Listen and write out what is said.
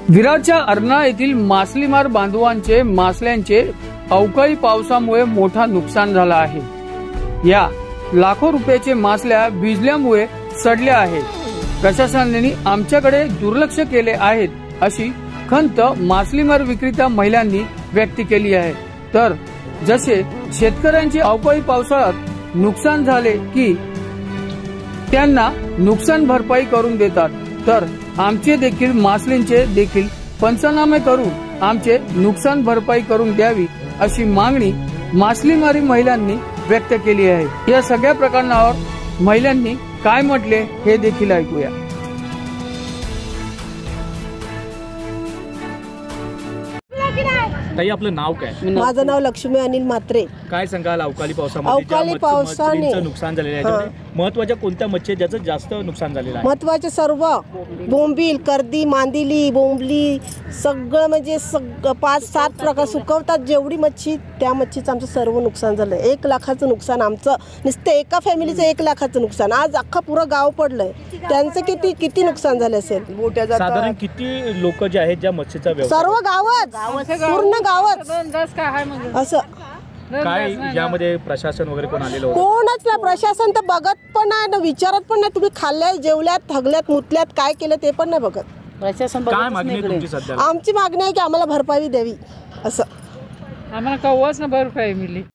विरारच्या अर्नाळा येथील मासलीमार बांधवांचे मासल्यांचे अवकाळी पावसामुळे मोठा नुकसान झाला आहे। या लाखो रुपयाचे मासल्या भिजल्यामुळे सडल्या आहेत। प्रशासनाने आमच्याकडे दुर्लक्ष केले आहेत अशी खंत मासलीमार विक्रेता महिलांनी व्यक्त केली आहे। तर जसे शेतकऱ्यांचे अवकाळी पावसाळ्यात नुकसान झाले की त्यांना नुकसान भरपाई करून देतात, तर आमचे देखील मासलींचे देखील पंचनामे करून आमचे नुकसान भरपाई करून द्यावी अशी मागणी मासलीमारी महिलांनी व्यक्त केली आहे। या सगळ्या प्रकरणावर महिलांनी काय म्हटले हे देखील ऐकूया। ताई, आपलं नाव काय? माझं नाव लक्ष्मी अनिल म्हात्रे। काय सांगाल अवकाळी पावसामध्ये नुकसान झालेलं आहे, महत्वाच्या कोणत्या मच्छी ज्याचं जास्त नुकसान झालेलं आहे? महत्वाचे सर्व बोंबील, कर्दी, मांदिली, बोंबली सगळं म्हणजे 5-7 प्रकार सुकवतात। जेवढी मच्छी त्या मच्छीचं आमचं सर्व नुकसान झालं। 1 लाखाचं नुकसान आमचं, नुसते एका फॅमिलीचं 1 लाखाचं नुकसान। आज अख्खा पुरं गाव पडलंय, त्यांचं किती नुकसान झालं असेल? साधारण किती लोक जे आहेत ज्या मच्छीचा व्यवसाय? सर्व गावच, पूर्ण गावच असं। काय यामध्ये प्रशासन वगैरे कोण आलेलं होतं? कोणच नाही, प्रशासन तर बघत पण नाही ना, विचारत पण नाही। तुम्ही खाल्ल्या, जेवल्यात, थगल्यात, मुतल्यात, काय केलं ते पण नाही बघत प्रशासन। काय मागणी तुमची सध्या? आमची मागणी आहे की आम्हाला भरपाई द्यावी असं। आम्हाला कव्वाच ना भरपाई मिळली।